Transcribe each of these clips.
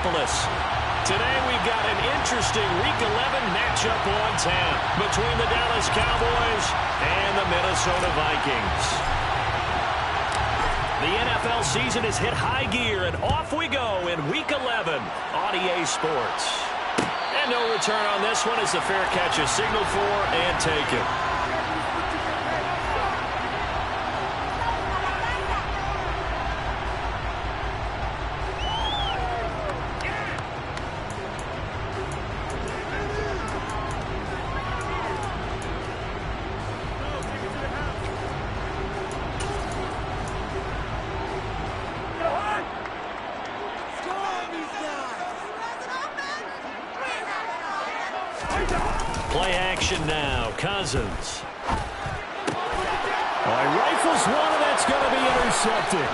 Indianapolis. Today we've got an interesting Week 11 matchup on tap between the Dallas Cowboys and the Minnesota Vikings. The NFL season has hit high gear, and off we go in Week 11 on EA Sports. And no return on this one as the fair catch is signaled for and taken. Play action now. Cousins. Rifles one, and that's going to be intercepted.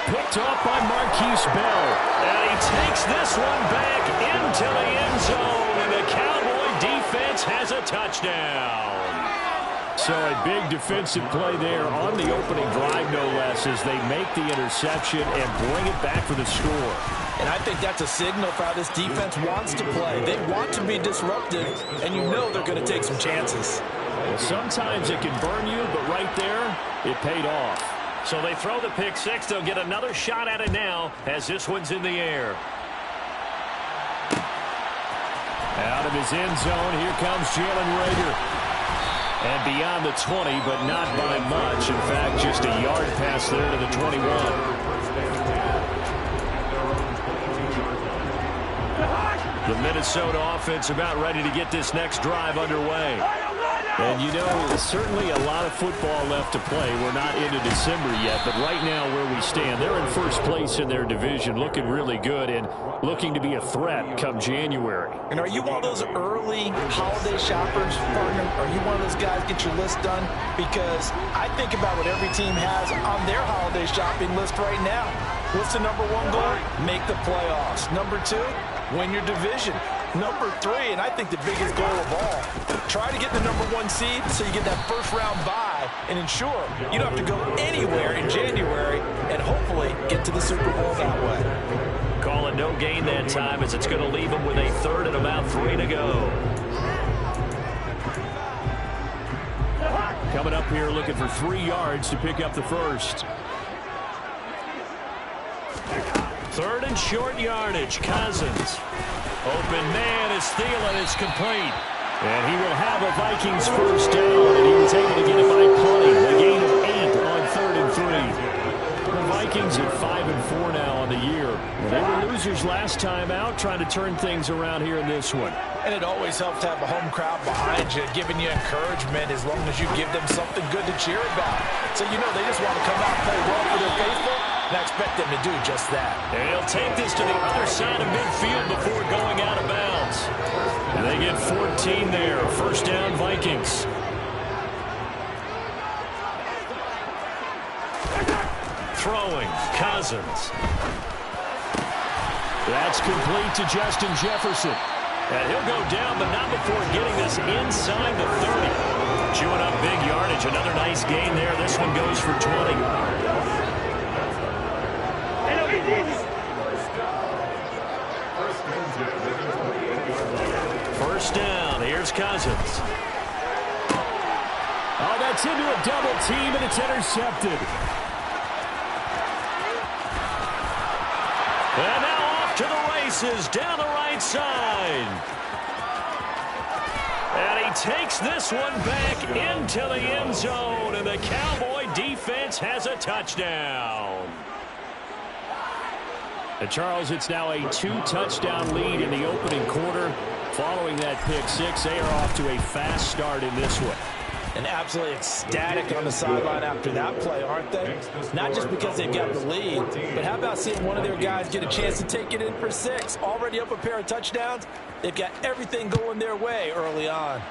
Picked off by Marquise Bell. And he takes this one back into the end zone, and the Cowboy defense has a touchdown. So a big defensive play there on the opening drive, no less, as they make the interception and bring it back for the score. And I think that's a signal for how this defense wants to play. They want to be disruptive, and you know they're going to take some chances. Well, sometimes it can burn you, but right there, it paid off. So they throw the pick six. They'll get another shot at it now as this one's in the air. Out of his end zone, here comes Jalen Reagor. And beyond the 20, but not by much. In fact, just a yard pass there to the 21. The Minnesota offense about ready to get this next drive underway. And you know, certainly a lot of football left to play. We're not into December yet, but right now where we stand, they're in first place in their division, looking really good and looking to be a threat come January. And are you one of those early holiday shoppers, partner? Are you one of those guys get your list done? Because I think about what every team has on their holiday shopping list right now. What's the number one goal? Make the playoffs. Number two, win your division. Number three, and I think the biggest goal of all, try to get the number one seed so you get that first round bye and ensure you don't have to go anywhere in January and hopefully get to the Super Bowl that way. Call it no gain that time as it's going to leave them with a third and about 3 to go. Coming up here looking for 3 yards to pick up the first. Third and short yardage. Cousins. Open man is Thielen. It's complete. And he will have a Vikings first down, and he was able to get it by plenty. A gain of 8 on 3rd and 3. The Vikings at 5-4 now on the year. They were losers last time out, trying to turn things around here in this one. And it always helps to have a home crowd behind you, giving you encouragement as long as you give them something good to cheer about. So you know they just want to come out and play well for their faithful. And I expect them to do just that. And he'll take this to the other side of midfield before going out of bounds. And they get 14 there. First down, Vikings. Throwing, Cousins. That's complete to Justin Jefferson. And he'll go down, but not before getting this inside the 30. Chewing up big yardage. Another nice gain there. This one goes for 20. First down. Here's Cousins. Oh, that's into a double team, and it's intercepted. And now off to the races down the right side. And he takes this one back into the end zone, and the Cowboy defense has a touchdown. And Charles, it's now a 2-touchdown lead in the opening quarter. Following that pick six, they are off to a fast start in this one. And absolutely ecstatic on the sideline after that play, aren't they? Not just because they've got the lead, but how about seeing one of their guys get a chance to take it in for 6? Already up a pair of touchdowns. They've got everything going their way early on.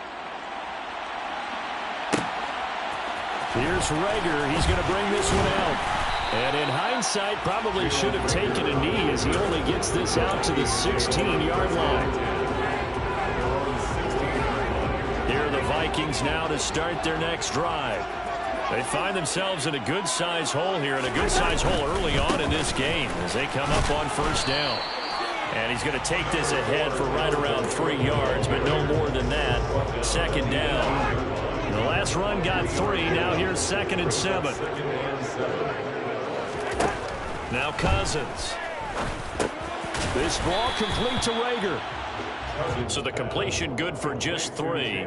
Here's Reagor. He's going to bring this one out. And in hindsight, probably should have taken a knee as he only gets this out to the 16-yard line. Here are the Vikings now to start their next drive. They find themselves in a good-sized hole here, and a good-sized hole early on in this game as they come up on first down. And he's going to take this ahead for right around 3 yards, but no more than that. 2nd down. The last run got 3. Now here's 2nd and 7. Now Cousins. This ball complete to Rager. So the completion good for just 3.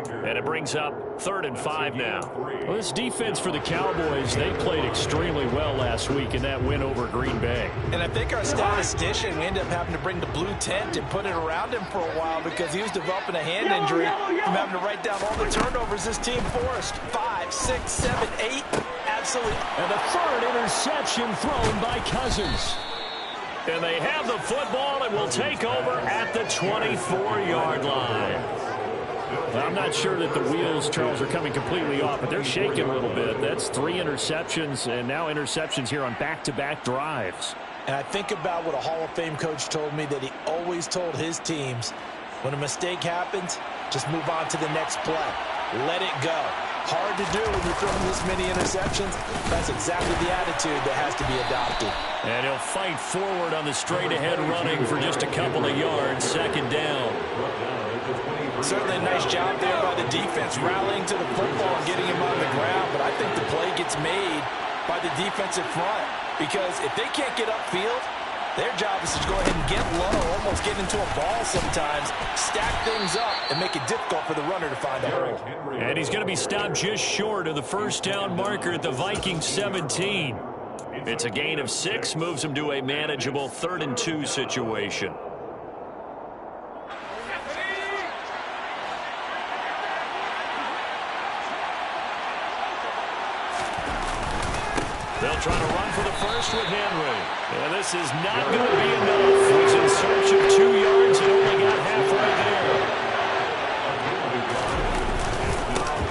And it brings up 3rd and 5 now. Well, this defense for the Cowboys, they played extremely well last week in that win over Green Bay. And I think our statistician, we ended up having to bring the blue tent and put it around him for a while because he was developing a hand injury from having to write down all the turnovers this team forced. 5, 6, 7, 8. Absolutely. And the 3rd interception thrown by Cousins. And they have the football and will take over at the 24-yard line. I'm not sure that the wheels, Charles, are coming completely off, but they're shaking a little bit. That's 3 interceptions and now interceptions here on back-to-back drives. And I think about what a Hall of Fame coach told me that he always told his teams, when a mistake happens, just move on to the next play. Let it go. Hard to do when you're throwing this many interceptions. That's exactly the attitude that has to be adopted. And he'll fight forward on the straight-ahead running for just a couple of yards. 2nd down. Certainly a nice job there by the defense rallying to the football and getting him on the ground. But I think the play gets made by the defensive front because if they can't get upfield, their job is to go ahead and get low, almost get into a ball sometimes, stack things up, and make it difficult for the runner to find a hole. And he's going to be stopped just short of the 1st down marker at the Vikings 17. It's a gain of 6, moves him to a manageable 3rd and 2 situation. They'll try to run for the first with Henry. And this is not going to be enough. He's in search of 2 yards and only got halfway there.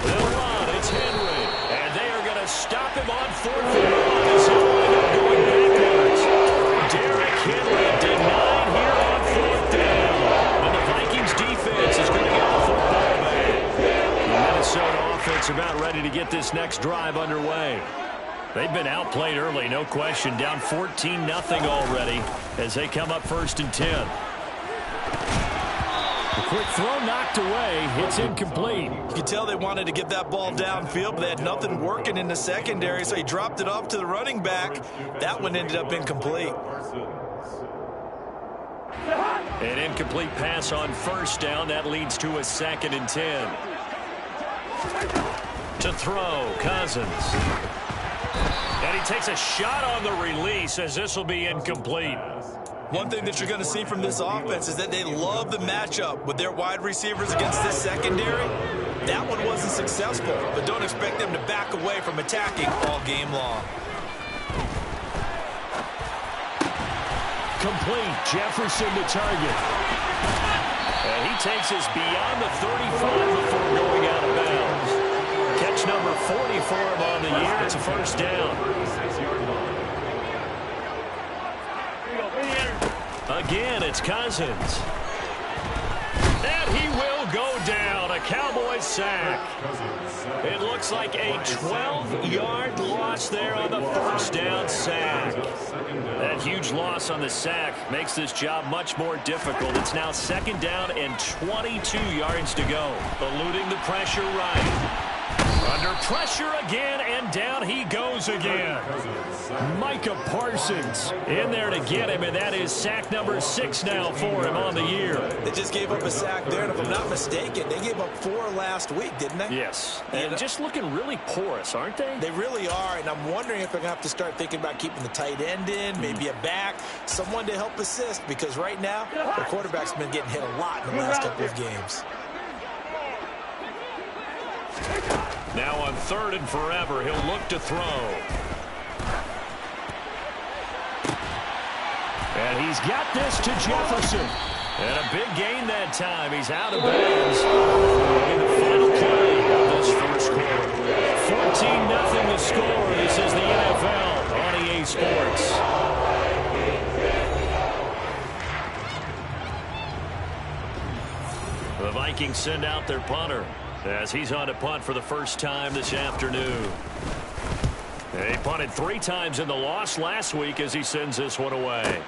They'll run. It's Henry. And they are going to stop him on 4th and 1 as he'll wind up going backwards. Derrick Henry denied here on 4th down. And the Vikings defense is going to get the football back. The Minnesota offense about ready to get this next drive underway. They've been outplayed early, no question. Down 14-0 already as they come up 1st and 10. The quick throw knocked away. It's incomplete. You can tell they wanted to get that ball downfield, but they had nothing working in the secondary, so he dropped it off to the running back. That one ended up incomplete. An incomplete pass on 1st down. That leads to a 2nd and 10. To throw, Cousins. And he takes a shot on the release as this will be incomplete. One thing that you're going to see from this offense is that they love the matchup with their wide receivers against this secondary. That one wasn't successful, but don't expect them to back away from attacking all game long. Complete. Jefferson to target. And he takes us beyond the 35 before going out of bounds. Catch number 40 for him on the year. It's a 1st down. Again, it's Cousins. And he will go down. A Cowboys sack. It looks like a 12-yard loss there on the 1st down sack. That huge loss on the sack makes this job much more difficult. It's now 2nd down and 22 yards to go. Eluding the pressure right. Under pressure again, and down he goes again. Micah Parsons in there to get him, and that is sack number 6 now for him on the year. They just gave up a sack there, and if I'm not mistaken, they gave up 4 last week, didn't they? Yes, and just looking really porous, aren't they? They really are, and I'm wondering if they're going to have to start thinking about keeping the tight end in, maybe a back, someone to help assist, because right now, the quarterback's been getting hit a lot in the last couple of games. Now on 3rd and forever, he'll look to throw. And he's got this to Jefferson. And a big gain that time. He's out of bounds in the final play of this first quarter. 14-0 the score. This is the NFL on EA Sports. The Vikings send out their punter as he's on to punt for the first time this afternoon. He punted 3 times in the loss last week as he sends this one away.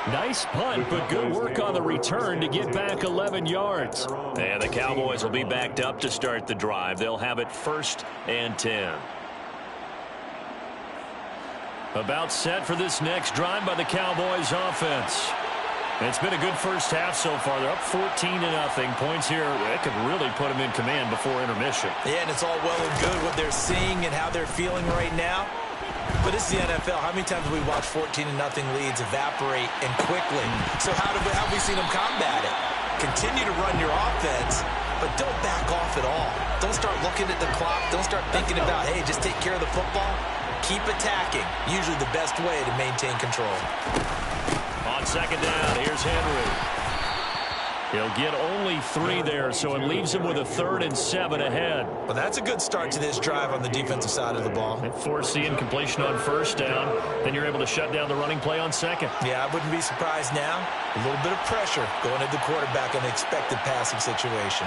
Nice punt, but good work on the return to get back 11 yards. And the Cowboys will be backed up to start the drive. They'll have it 1st and 10. About set for this next drive by the Cowboys offense. It's been a good first half so far. They're up 14-0. Points here, that could really put them in command before intermission. Yeah, and it's all well and good what they're seeing and how they're feeling right now. But this is the NFL. How many times have we watched 14-0 leads evaporate and quickly? So how have we seen them combat it? Continue to run your offense, but don't back off at all. Don't start looking at the clock. Don't start thinking about, hey, just take care of the football. Keep attacking. Usually the best way to maintain control. On 2nd down, here's Henry. He'll get only 3 there, so it leaves him with a 3rd and 7 ahead. Well, that's a good start to this drive on the defensive side of the ball. And force the incompletion on 1st down. Then you're able to shut down the running play on 2nd. Yeah, I wouldn't be surprised now. A little bit of pressure going at the quarterback in the expected passing situation.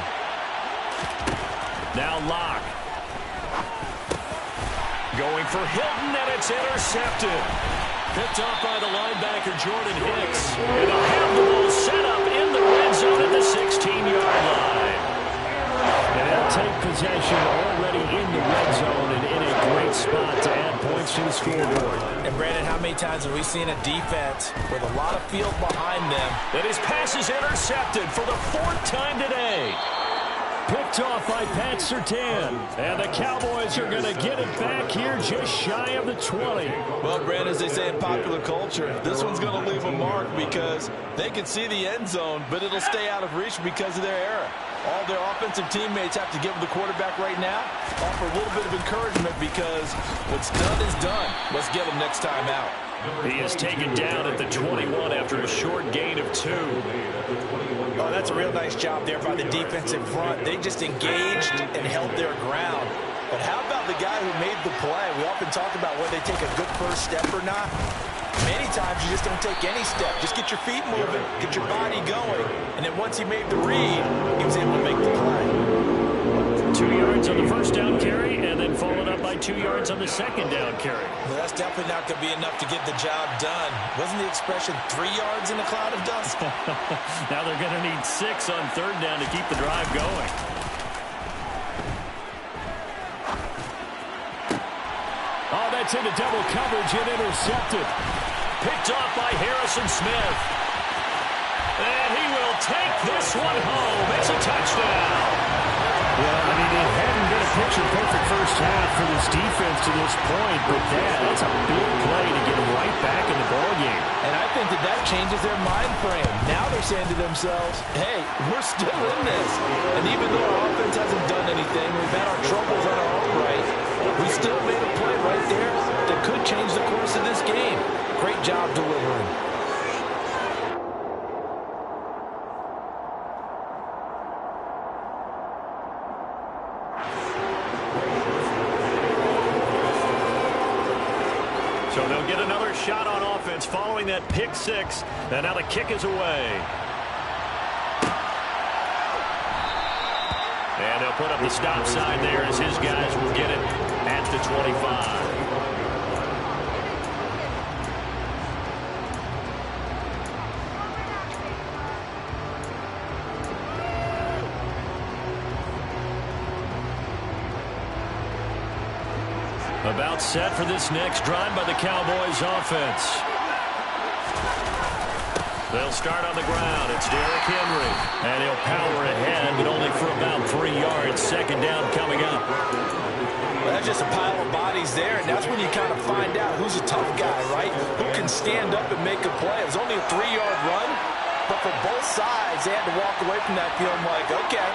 Now Locke. Going for Hilton, and it's intercepted. Picked off by the linebacker, Jordan Hicks. And they'll have the ball set up in the red zone at the 16-yard line. And they'll take possession already in the red zone and in a great spot to add points to the scoreboard. And, Brandon, how many times have we seen a defense with a lot of field behind them? And his pass is intercepted for the 4th time today. Picked off by Pat Surtain. And the Cowboys are going to get it back here just shy of the 20. Well, Brandon, as they say in popular culture, this one's going to leave a mark because they can see the end zone, but it'll stay out of reach because of their error. All their offensive teammates have to give the quarterback right now, offer a little bit of encouragement because what's done is done. Let's get him next time out. He is taken down at the 21 after a short gain of 2. Oh, that's a real nice job there by the defensive front. They just engaged and held their ground. But how about the guy who made the play? We often talk about whether they take a good first step or not. Many times you just don't take any step. Just get your feet moving, get your body going. And then once he made the read, he was able to make the play. 2 yards on the 1st down carry, and then followed up by 2 yards on the 2nd down carry. Well, that's definitely not going to be enough to get the job done. Wasn't the expression 3 yards in a cloud of dust? Now they're going to need 6 on 3rd down to keep the drive going. Oh, that's into double coverage and intercepted. Picked off by Harrison Smith. And he will take this one home. It's a touchdown. Well, I mean, it hadn't been a picture-perfect first half for this defense to this point, but that's a big play to get them right back in the ballgame. And I think that changes their mind frame. Now they're saying to themselves, hey, we're still in this. And even though our offense hasn't done anything, we've had our troubles on our own right, we still made a play right there that could change the course of this game. Great job delivering. So they'll get another shot on offense following that pick 6. And now the kick is away. And they'll put up the stop sign there as his guys will get it at the 25. About set for this next drive by the Cowboys offense. They'll start on the ground. It's Derrick Henry. And he'll power ahead, but only for about 3 yards. 2nd down coming up. Well, that's just a pile of bodies there, and that's when you kind of find out who's a tough guy, right? Who can stand up and make a play. It was only a 3-yard run, but for both sides, they had to walk away from that feeling like, okay,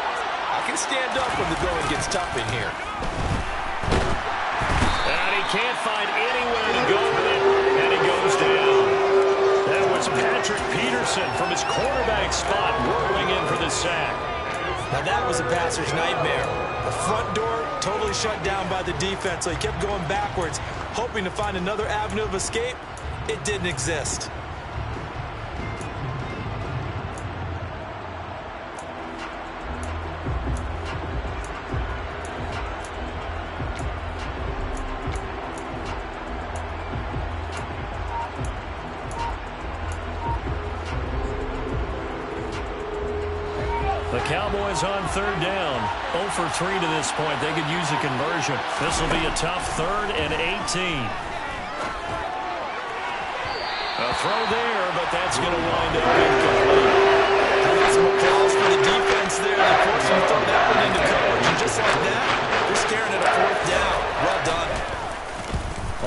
I can stand up when the going gets tough in here. And he can't find anywhere to go with it, and he goes down. That was Patrick Peterson from his quarterback spot whirling in for the sack. Now that was a passer's nightmare. The front door totally shut down by the defense, so he kept going backwards, hoping to find another avenue of escape. It didn't exist. Cowboys on third down. 0 for 3 to this point. They could use a conversion. This will be a tough 3rd and 18. A throw there, but that's going to wind up incomplete. Some applause for the defense there. They forced him to throw that one into coverage, and just like that, they're staring at a 4th down. Well done.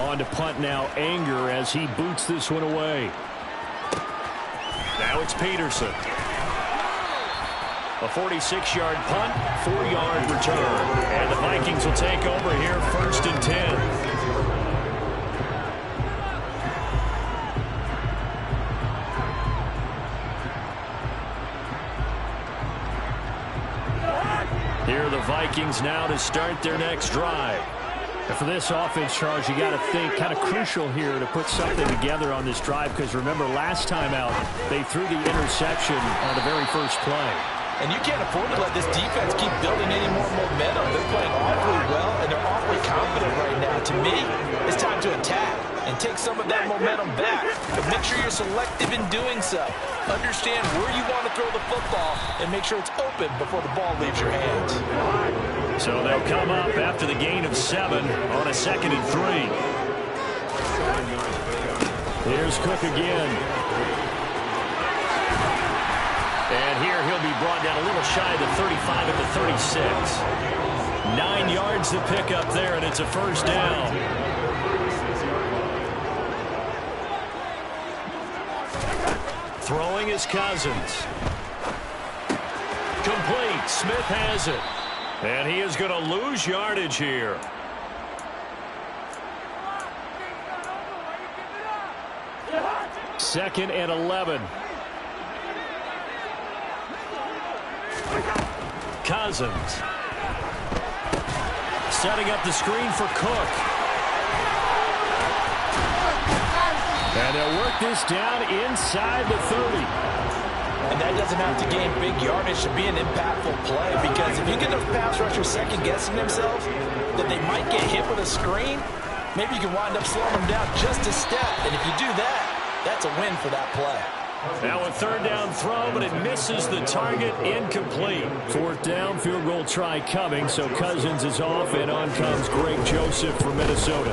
On to punt now, Anger, as he boots this one away. Now it's Peterson. A 46-yard punt, 4-yard return. And the Vikings will take over here 1st and 10. Here are the Vikings now to start their next drive. And for this offense, Charles, you got to think kind of crucial here to put something together on this drive, because remember last time out they threw the interception on the very first play. And you can't afford to let this defense keep building any more momentum. They're playing awfully well, and they're awfully confident right now. To me, it's time to attack and take some of that momentum back. But make sure you're selective in doing so. Understand where you want to throw the football and make sure it's open before the ball leaves your hands. So they'll come up after the gain of 7 on a 2nd and 3. Here's Cook again. And here he'll be brought down a little shy of the 35 at the 36. 9 yards to pick up there, and it's a 1st down. Throwing is Cousins. Complete. Smith has it. And he is going to lose yardage here. Second and 11. Cousins. Setting up the screen for Cook. And they'll work this down inside the 30. And that doesn't have to gain big yardage to be an impactful play, because if you get those pass rushers second-guessing themselves that they might get hit with a screen, maybe you can wind up slowing them down just a step. And if you do that, that's a win for that play. Now a 3rd down throw, but it misses the target. Incomplete. 4th down, field goal try coming, so Cousins is off, and on comes Greg Joseph from Minnesota.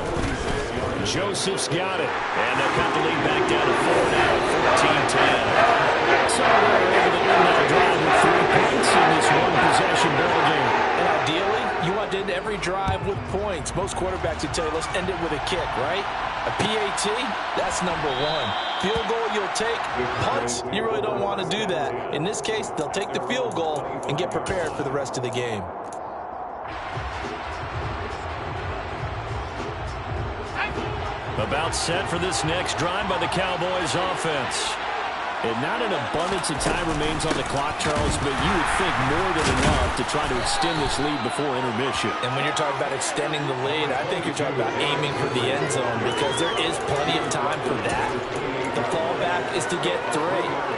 Joseph's got it. And they'll cut the lead back down to 4 now, 14-10. So they're able to end that drive with 3 points in this one-possession ball game. And ideally, you want to end every drive with points. Most quarterbacks would tell you, let's end it with a kick, right? A PAT, that's number 1. Field goal you'll take. Punts, you really don't want to do that. In this case, they'll take the field goal and get prepared for the rest of the game. About set for this next drive by the Cowboys offense. And not an abundance of time remains on the clock, Charles, but you would think more than enough to try to extend this lead before intermission. And when you're talking about extending the lead, I think you're talking about aiming for the end zone, because there is plenty of time for that. The fallback is to get 3.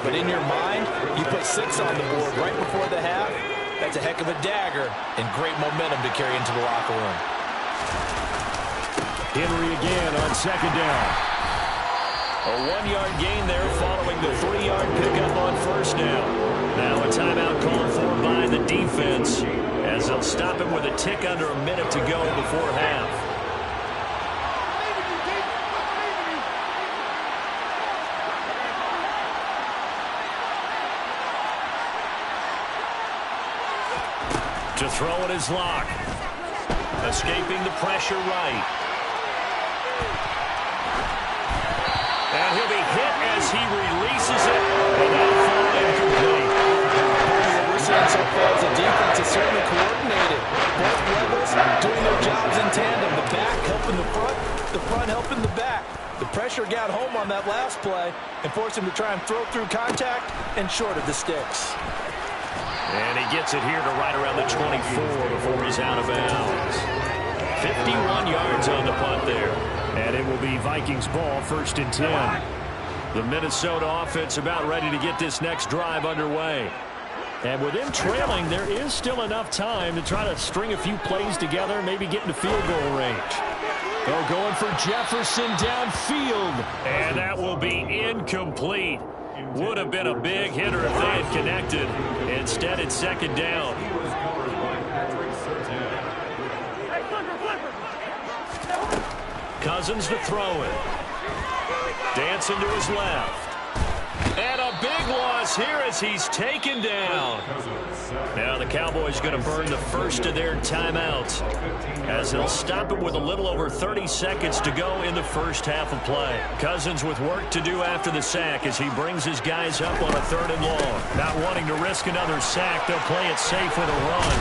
But in your mind, you put 6 on the board right before the half. That's a heck of a dagger and great momentum to carry into the locker room. Henry again on 2nd down. A 1-yard gain there following the 3-yard pickup on 1st down. Now a timeout called for by the defense, as they'll stop him with a tick under a minute to go before half. To throw it is Locke. Escaping the pressure right. And he'll be hit as he releases it, and that'll fall incomplete. What we're seeing so far is the defense is certainly coordinated. Both levels doing their jobs in tandem. The back helping the front helping the back. The pressure got home on that last play and forced him to try and throw through contact and short of the sticks. And he gets it here to right around the 24 before he's out of bounds. 51 yards on the punt there. And it will be Vikings ball, 1st and 10. The Minnesota offense about ready to get this next drive underway. And with them trailing, there is still enough time to try to string a few plays together, maybe get into field goal range. They're going for Jefferson downfield. And that will be incomplete. Would have been a big hitter if they had connected. Instead, it's second down. Cousins to throw it. Dancing to his left. And a big loss here as he's taken down. Now the Cowboys going to burn the first of their timeouts as they'll stop it with a little over 30 seconds to go in the first half of play. Cousins with work to do after the sack as he brings his guys up on a 3rd and long. Not wanting to risk another sack, they'll play it safe with a run.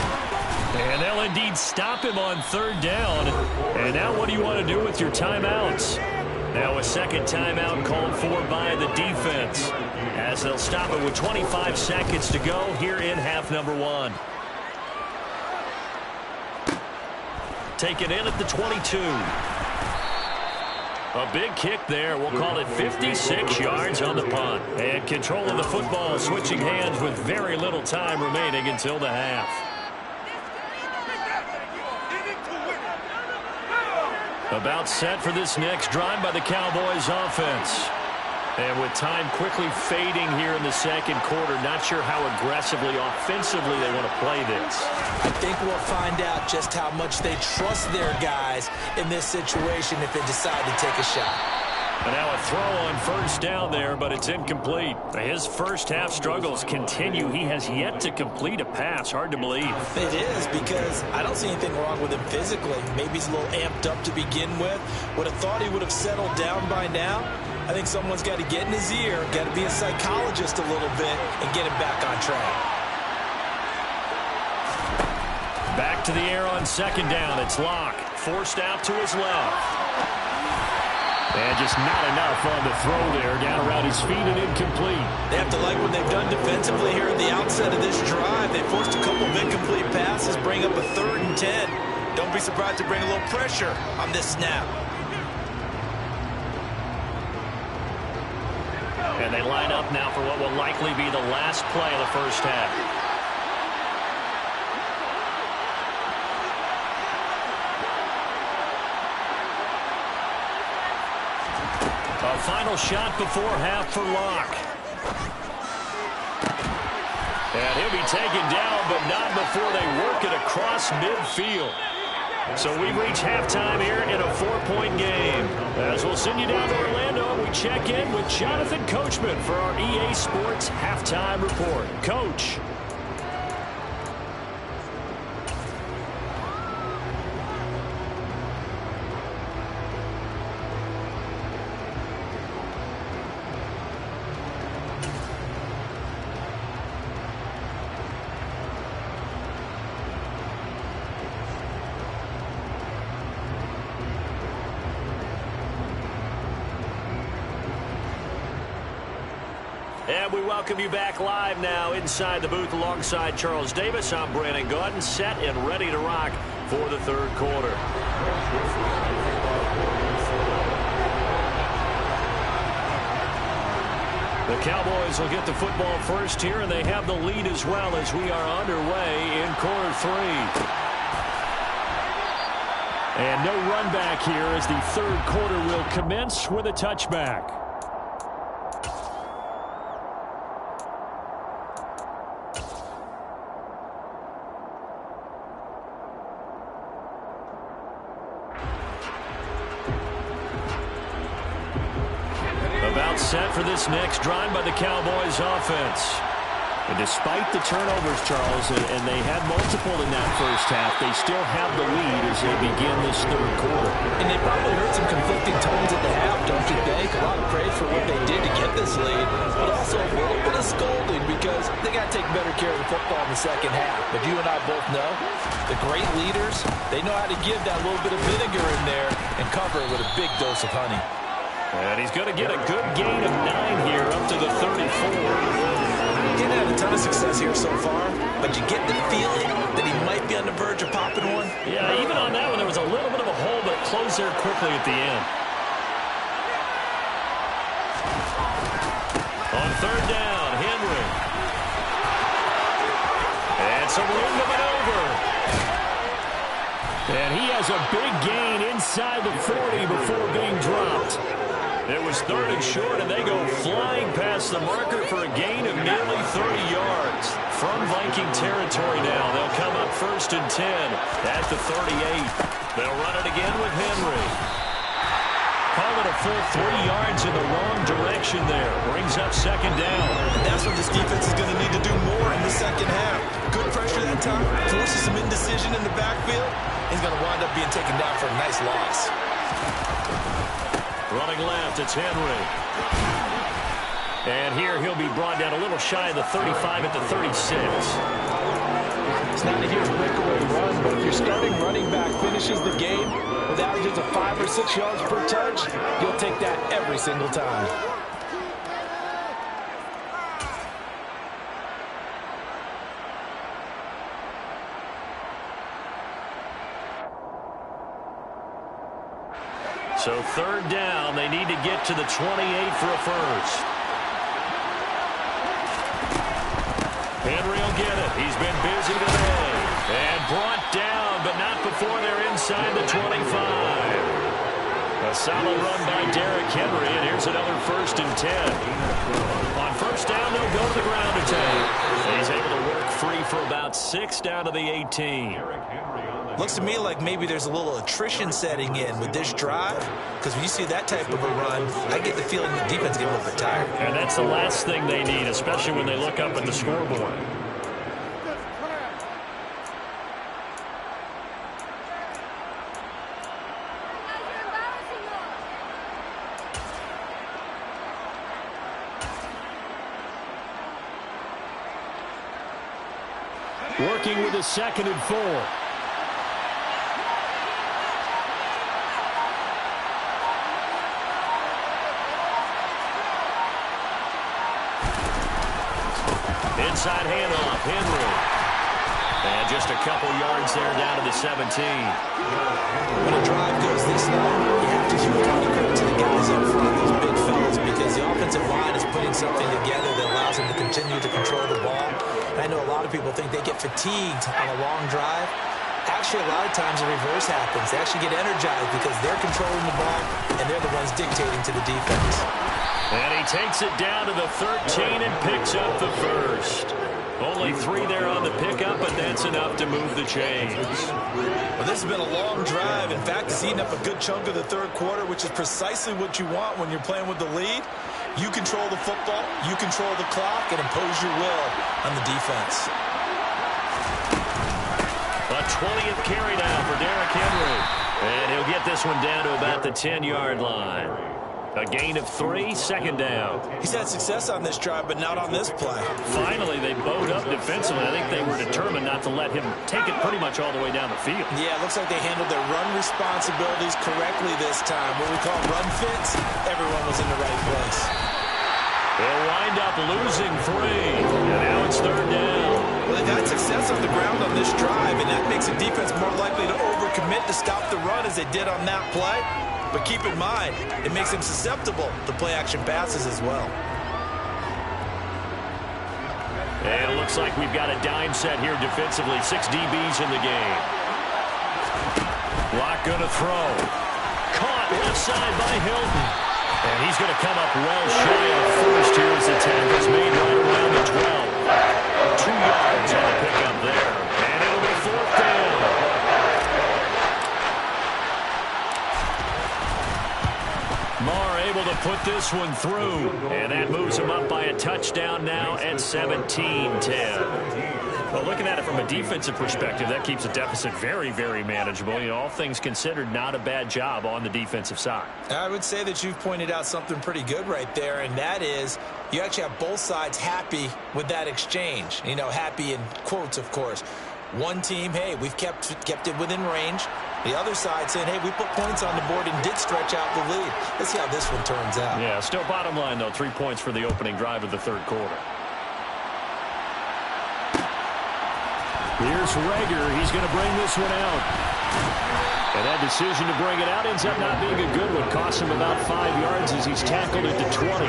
And they'll indeed stop him on 3rd down. And now what do you want to do with your timeouts? Now a second timeout called for by the defense as they'll stop it with 25 seconds to go here in half number 1. Taken in at the 22. A big kick there. We'll call it 56 yards on the punt. And control of the football switching hands with very little time remaining until the half. About set for this next drive by the Cowboys offense. And with time quickly fading here in the second quarter, not sure how aggressively, offensively they want to play this. I think we'll find out just how much they trust their guys in this situation if they decide to take a shot. And now a throw on 1st down there, but it's incomplete. His first half struggles continue. He has yet to complete a pass. Hard to believe. It is, because I don't see anything wrong with him physically. Maybe he's a little amped up to begin with. Would have thought he would have settled down by now. I think someone's got to get in his ear, got to be a psychologist a little bit, and get him back on track. Back to the air on 2nd down. It's Locke. Forced out to his left. And just not enough on the throw there. Down around his feet and incomplete. They have to like what they've done defensively here at the outset of this drive. They forced a couple of incomplete passes, bring up a 3rd and 10. Don't be surprised to bring a little pressure on this snap. And they line up now for what will likely be the last play of the first half. A final shot before half for Locke. And he'll be taken down, but not before they work it across midfield. So we reach halftime here in a 4-point game. As we'll send you down to Orlando, we check in with Jonathan Coachman for our EA Sports Halftime Report. Coach. And we welcome you back live now inside the booth alongside Charles Davis. I'm Brandon Gaudin, set and ready to rock for the 3rd quarter. The Cowboys will get the football first here, and they have the lead as well as we are underway in quarter 3. And no run back here as the 3rd quarter will commence with a touchback. Set for this next drive by the Cowboys offense. And despite the turnovers, Charles, and they had multiple in that first half, they still have the lead as they begin this 3rd quarter. And they probably heard some conflicting tones at the half, don't you think? A lot of praise for what they did to get this lead, but also a little bit of scolding because they got to take better care of the football in the second half. But you and I both know the great leaders, they know how to give that little bit of vinegar in there and cover it with a big dose of honey. And he's going to get a good gain of 9 here up to the 34. Didn't have a ton of success here so far, but you get the feeling that he might be on the verge of popping one. Yeah, even on that one, there was a little bit of a hole, but it closed there quickly at the end. On 3rd down, Henry. And some wind of it over. And he has a big gain inside the 40 before being dropped. It was goes third and short, and they go flying past the marker for a gain of nearly 30 yards. From Viking territory now, they'll come up 1st and 10 at the 38. They'll run it again with Henry. Call it a full 3 yards in the wrong direction there. Brings up 2nd down. And that's what this defense is going to need to do more in the second half. Good pressure that time, forces some indecision in the backfield. He's going to wind up being taken down for a nice loss. Running left, it's Henry. And here he'll be brought down a little shy of the 35 at the 36. It's not a huge breakaway run, but if your starting running back finishes the game with averages of 5 or 6 yards per touch, you'll take that every single time. So 3rd down, they need to get to the 28 for a first. Henry will get it. He's been busy today. And brought down, but not before they're inside the 25. A solid run by Derrick Henry, and here's another 1st and 10. On 1st down, they'll go to the ground attack. He's able to work free for about 6 down to the 18. Looks to me like maybe there's a little attrition setting in with this drive, because when you see that type of a run, I get the feeling the defense gets a little bit tired. And that's the last thing they need, especially when they look up at the scoreboard. Working with a 2nd and 4. Inside handoff, Henry. And just a couple yards there down to the 17. When a drive goes this long, you have to give a lot of credit to the guys up front, those big fellas, because the offensive line is putting something together that allows them to continue to control the ball. And I know a lot of people think they get fatigued on a long drive. Actually, a lot of times the reverse happens. They actually get energized because they're controlling the ball, and they're the ones dictating to the defense. And he takes it down to the 13 and picks up the first. Only 3 there on the pickup, but that's enough to move the chains. Well, this has been a long drive. In fact, it's eaten up a good chunk of the 3rd quarter, which is precisely what you want when you're playing with the lead. You control the football, you control the clock, and impose your will on the defense. A 20th carry now for Derrick Henry. And he'll get this one down to about the 10-yard line. A gain of 3, 2nd down. He's had success on this drive, but not on this play. Finally, they bowed up defensively. I think they were determined not to let him take it pretty much all the way down the field. Yeah, it looks like they handled their run responsibilities correctly this time. What we call run fits, everyone was in the right place. They'll wind up losing 3. And now it's 3rd down. Well, they've had success on the ground on this drive, and that makes the defense more likely to overcommit to stop the run as they did on that play. But keep in mind, it makes them susceptible to play-action passes as well. And it looks like we've got a dime set here defensively. 6 DBs in the game. Locke going to throw. Caught left side by Hilton. And he's going to come up well shy of the first here as the tackle's made right around the 12. 2 yards on the pickup there. And it'll be 4th down. Marr able to put this one through, and that moves him up by a touchdown now at 17-10. Well, looking at it from a defensive perspective, that keeps the deficit very, very manageable. You know, all things considered, not a bad job on the defensive side. I would say that you've pointed out something pretty good right there, and that is you actually have both sides happy with that exchange. You know, happy in quotes, of course. One team, hey, we've kept it within range. The other side saying, hey, we put points on the board and did stretch out the lead. Let's see how this one turns out. Yeah, still bottom line, though, 3 points for the opening drive of the 3rd quarter. Here's Reagor. He's going to bring this one out. And that decision to bring it out ends up not being a good one. Costs him about 5 yards as he's tackled at the 20.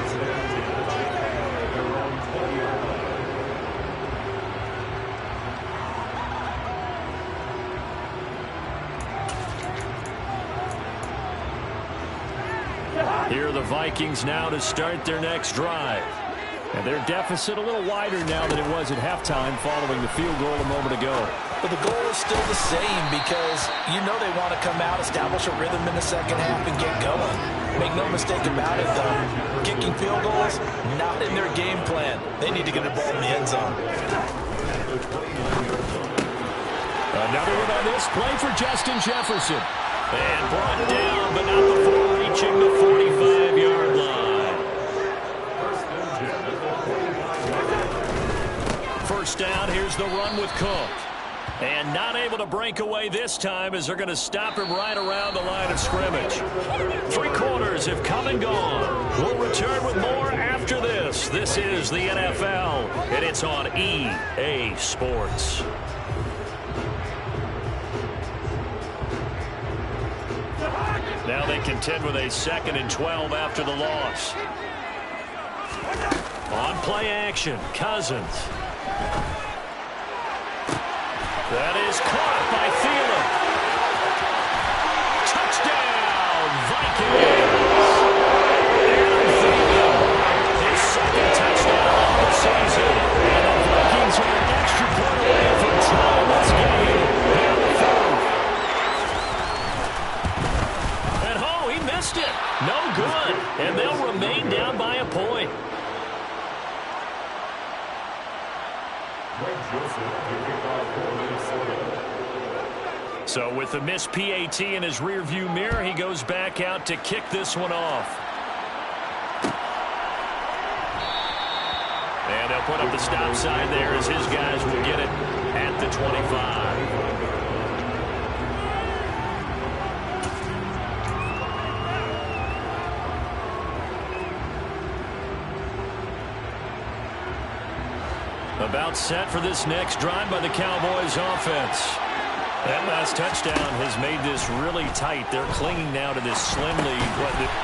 Here are the Vikings now to start their next drive. And their deficit a little wider now than it was at halftime following the field goal a moment ago. But the goal is still the same because you know they want to come out, establish a rhythm in the second half, and get going. Make no mistake about it, though. Kicking field goals, not in their game plan. They need to get the ball in the end zone. Another one on this play for Justin Jefferson. And brought down, but not before reaching the 45-yard line. First down, here's the run with Cook. And not able to break away this time as they're going to stop him right around the line of scrimmage. 3 quarters have come and gone. We'll return with more after this. This is the NFL, and it's on EA Sports. Now they contend with a 2nd and 12 after the loss. On play action, Cousins. That is caught by Thielen. Touchdown, Vikings. Aaron Thielen, his 2nd touchdown of the season. And the Vikings are an extra point away from tying this game in the 4th. And he missed it. No good. And they'll remain down by a point. So with the missed PAT in his rearview mirror, he goes back out to kick this one off. And they'll put up the stop sign there as his guys will get it at the 25. About set for this next drive by the Cowboys offense. That last touchdown has made this really tight. They're clinging now to this slim lead.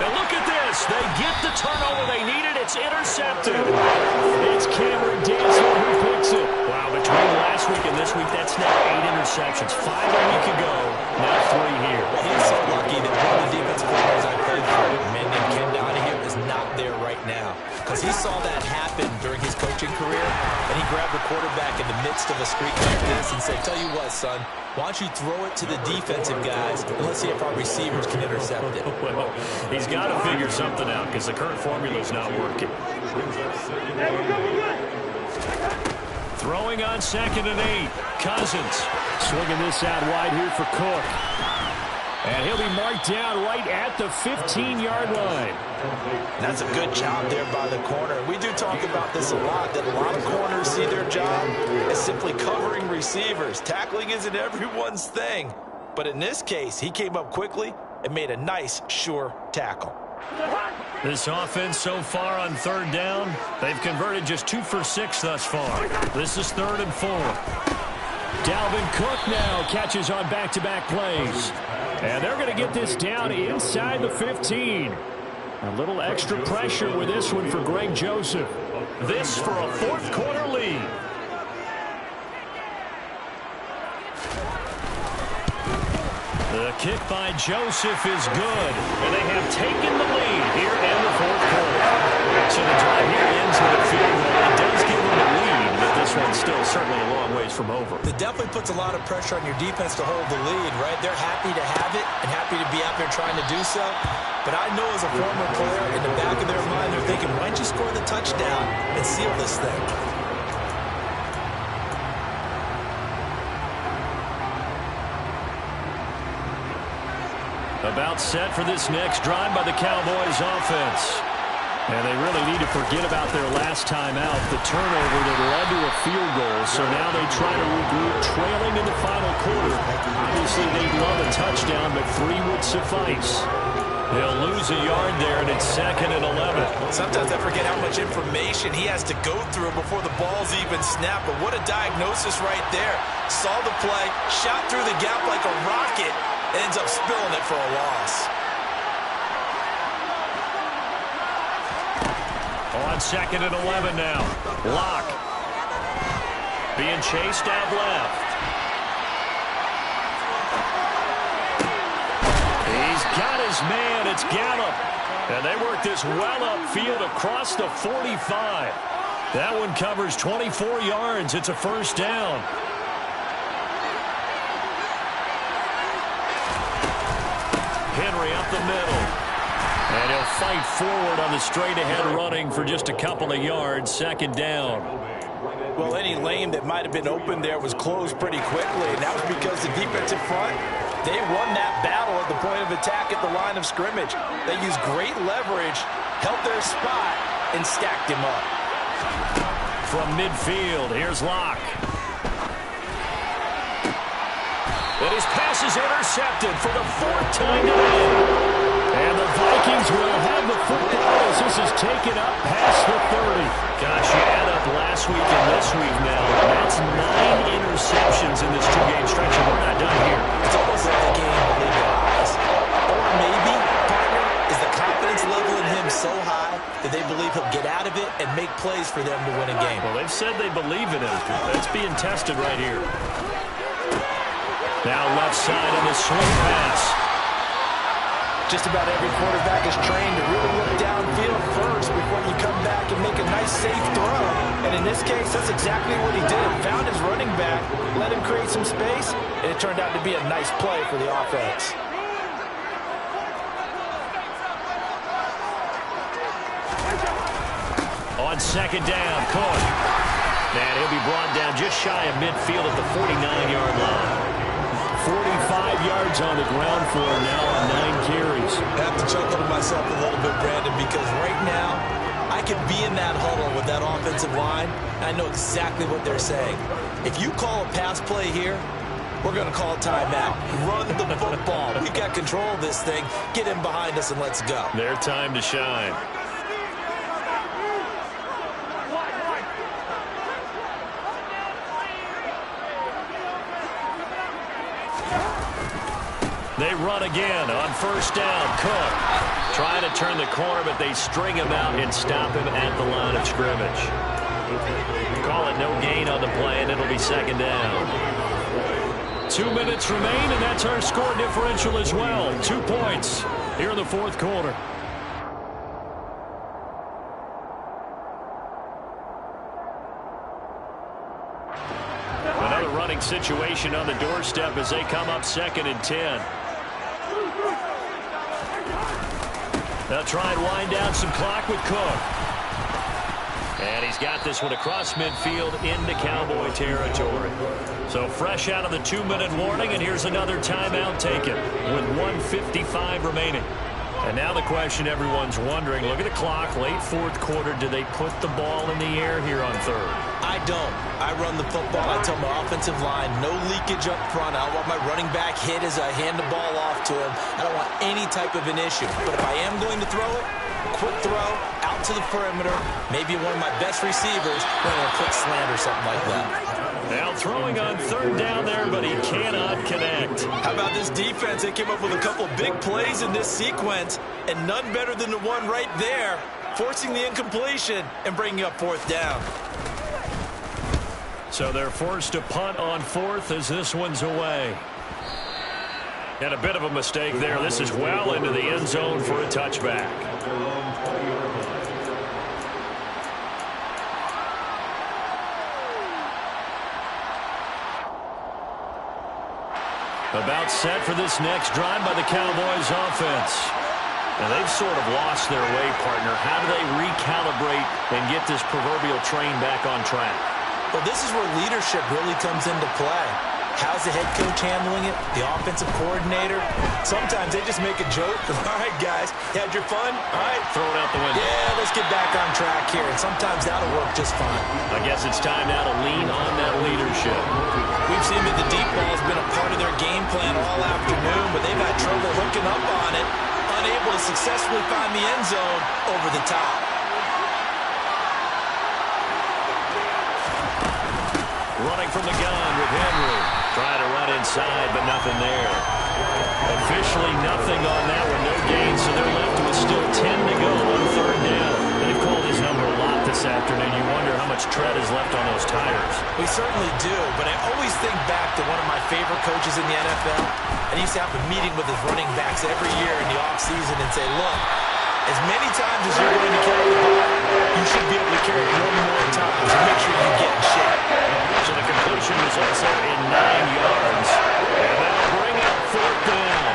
And look at this. They get the turnover they needed. It's intercepted. It's Cameron Dantzler who picks it. Wow, between last week and this week, that's now 8 interceptions. 5 a week ago, now 3 here. He's so lucky that one of the defensive players I played for, a man named Ken Donahue, is not there right now. Because he saw that happen during his coaching career, and he grabbed the quarterback in the midst of a streak like this and said, tell you what, son, why don't you throw it to the defensive guys, and let's see if our receivers can intercept it. Well, he's got to figure something out because the current formula is not working. Throwing on 2nd and 8. Cousins swinging this out wide here for Cook. And he'll be marked down right at the 15-yard line. That's a good job there by the corner. We do talk about this a lot, that a lot of corners see their job as simply covering receivers. Tackling isn't everyone's thing. But in this case, he came up quickly and made a nice, sure tackle. This offense so far on 3rd down, they've converted just 2 for 6 thus far. This is 3rd and 4. Dalvin Cook now catches on back-to-back plays. And they're going to get this down inside the 15. A little extra pressure with this one for Greg Joseph. This for a 4th quarter lead. The kick by Joseph is good. And they have taken the lead here in the 4th quarter. So the drive here ends with a field goal. It does give them a lead, but this one's still certainly a long ways from over. It definitely puts a lot of pressure on your defense to hold the lead, right? They're happy to have it and happy to be out there trying to do so. But I know as a former player, in the back of their mind, they're thinking, why don't you score the touchdown and seal this thing? About set for this next drive by the Cowboys offense. And they really need to forget about their last time out, the turnover that led to a field goal. So now they try to regroup, trailing in the final quarter. Obviously, they'd love a touchdown, but 3 would suffice. They'll lose a yard there, and it's 2nd and 11. Sometimes I forget how much information he has to go through before the ball's even snapped. But what a diagnosis right there. Saw the play, shot through the gap like a rocket, ends up spilling it for a loss. On 2nd and 11 now. Locke being chased out left. He's got his man. It's Gallup. And they work this well upfield across the 45. That one covers 24 yards. It's a first down. Henry up the middle. And he'll fight forward on the straight-ahead running for just a couple of yards. Second down. Well, any lane that might have been open there was closed pretty quickly, and that was because the defensive front, they won that battle at the point of attack at the line of scrimmage. They used great leverage, held their spot, and stacked him up. From midfield, here's Locke. And his pass is intercepted for the fourth time today. And the Vikings will have the football as this is taken up past the 30. Gosh, you add up last week and this week now. That's 9 interceptions in this two-game stretch, and we're not done here. It's almost like the game will leave their eyes. Or maybe, partner, is the confidence level in him so high that they believe he'll get out of it and make plays for them to win a game. Well, they've said they believe in him. That's being tested right here. Now left side on the swing pass. Just about every quarterback is trained to really look downfield first before you come back and make a nice, safe throw. And in this case, that's exactly what he did. Found his running back, let him create some space, and it turned out to be a nice play for the offense. On second down, Cook. And he'll be brought down just shy of midfield at the 49-yard line. 45 yards on the ground for him now on 9 carries. I have to chuckle to myself a little bit, Brandon, because right now I could be in that huddle with that offensive line, and I know exactly what they're saying. If you call a pass play here, we're going to call a timeout. Run the football. We've got control of this thing. Get in behind us and let's go. Their time to shine. They run again on first down. Cook trying to turn the corner, but they string him out and stop him at the line of scrimmage. Call it no gain on the play, and it'll be second down. 2 minutes remain, and that's our score differential as well. 2 points here in the fourth quarter. Another running situation on the doorstep as they come up 2nd and 10. They'll try and wind down some clock with Cook. And he's got this one across midfield into Cowboy territory. So fresh out of the 2-minute warning, and here's another timeout taken with 1:55 remaining. And now the question everyone's wondering, look at the clock, late fourth quarter, do they put the ball in the air here on third? I don't. I run the football. I tell my offensive line, no leakage up front. I don't want my running back hit as I hand the ball off to him. I don't want any type of an issue. But if I am going to throw it, quick throw, out to the perimeter, maybe one of my best receivers, running a quick slant or something like that. Now throwing on third down there, but he cannot connect. How about this defense? They came up with a couple big plays in this sequence, and none better than the one right there, forcing the incompletion and bringing up fourth down. So they're forced to punt on fourth as this one's away. And a bit of a mistake there. This is well into the end zone for a touchback. About set for this next drive by the Cowboys offense. And they've sort of lost their way, partner. How do they recalibrate and get this proverbial train back on track? Well, this is where leadership really comes into play. How's the head coach handling it? The offensive coordinator? Sometimes they just make a joke. All right, guys, you had your fun? All right. Throw it out the window. Yeah, let's get back on track here. And sometimes that'll work just fine. I guess it's time now to lean on that leadership. We've seen that the deep ball has been a part of their game plan all afternoon, but they've had trouble hooking up on it, unable to successfully find the end zone over the top. Running from the gun with Henry. Trying to run inside, but nothing there. Officially nothing on that one. No gain, so they're left with still 10 to go on third down. They've called his number a lot this afternoon. You wonder how much tread is left on those tires. We certainly do, but I always think back to one of my favorite coaches in the NFL. And he used to have a meeting with his running backs every year in the offseason and say, look, As many times as you're going to carry the ball, you should be able to carry it one more time to make sure you get in shape. So the completion results there in 9 yards. And that'll bring up 4th down.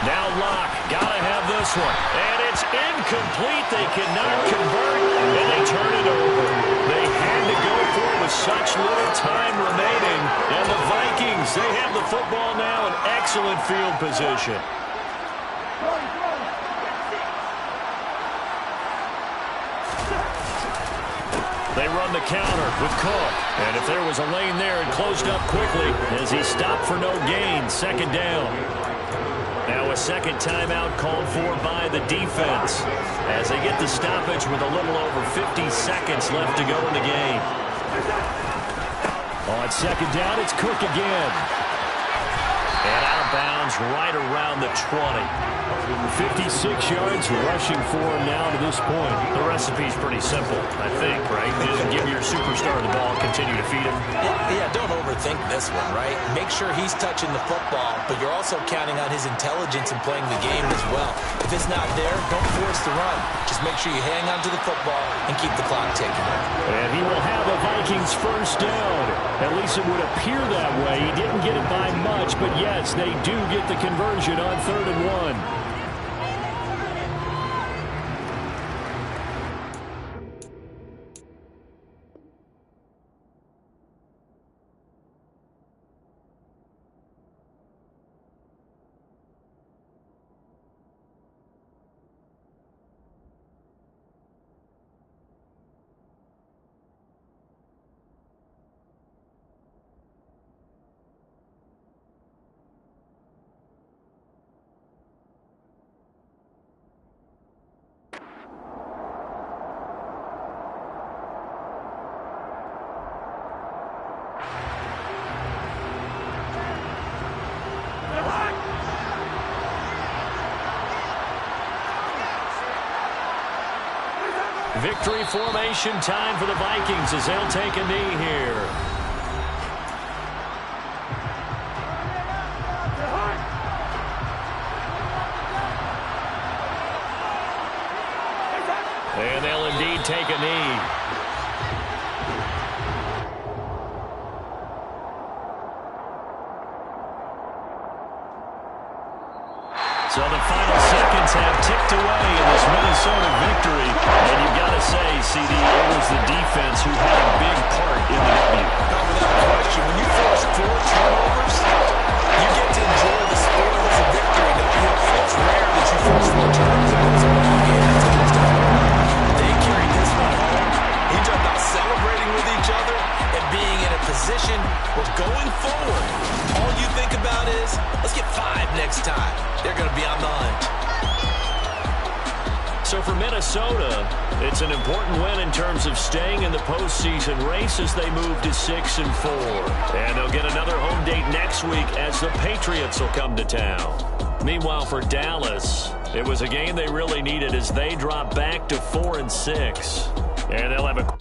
Now Locke, gotta have this one. And it's incomplete. They cannot convert, and they turn it over. They had to go for it with such little time remaining. And the Vikings, they have the football now in excellent field position. They run the counter with Cook. And if there was a lane there, it closed up quickly as he stopped for no gain. 2nd down. Now a second timeout called for by the defense as they get the stoppage with a little over 50 seconds left to go in the game. On 2nd down, it's Cook again. And out of bounds right around the 20. 56 yards rushing for him now to this point. The recipe's pretty simple, I think, right? Just give your superstar the ball, continue to feed him. Yeah, don't overthink this one, right? Make sure he's touching the football, but you're also counting on his intelligence in playing the game as well. If it's not there, don't force the run. Just make sure you hang on to the football and keep the clock ticking. And he will have a Vikings 1st down. At least it would appear that way. He didn't get it by much, but yes, they do get the conversion on 3rd and 1. Victory formation time for the Vikings as they'll take a knee here. And they'll indeed take a knee. So the final seconds have ticked away in this Minnesota victory. And you've got to say, CD, it was the defense who had a big part in the W. Not without question. When you force 4 turnovers, you get to enjoy the spoils of victory. It's rare that you force 4 turnovers and lose a ball game. That's a touchdown. They carried this one home. He talked about celebrating with each other and being in a position where going forward, all you think about is, let's get 5 next time. They're going to be on the hunt. So for Minnesota, it's an important win in terms of staying in the postseason race as they move to 6-4. And they'll get another home date next week as the Patriots will come to town. Meanwhile, for Dallas, it was a game they really needed as they drop back to 4-6. And they'll have a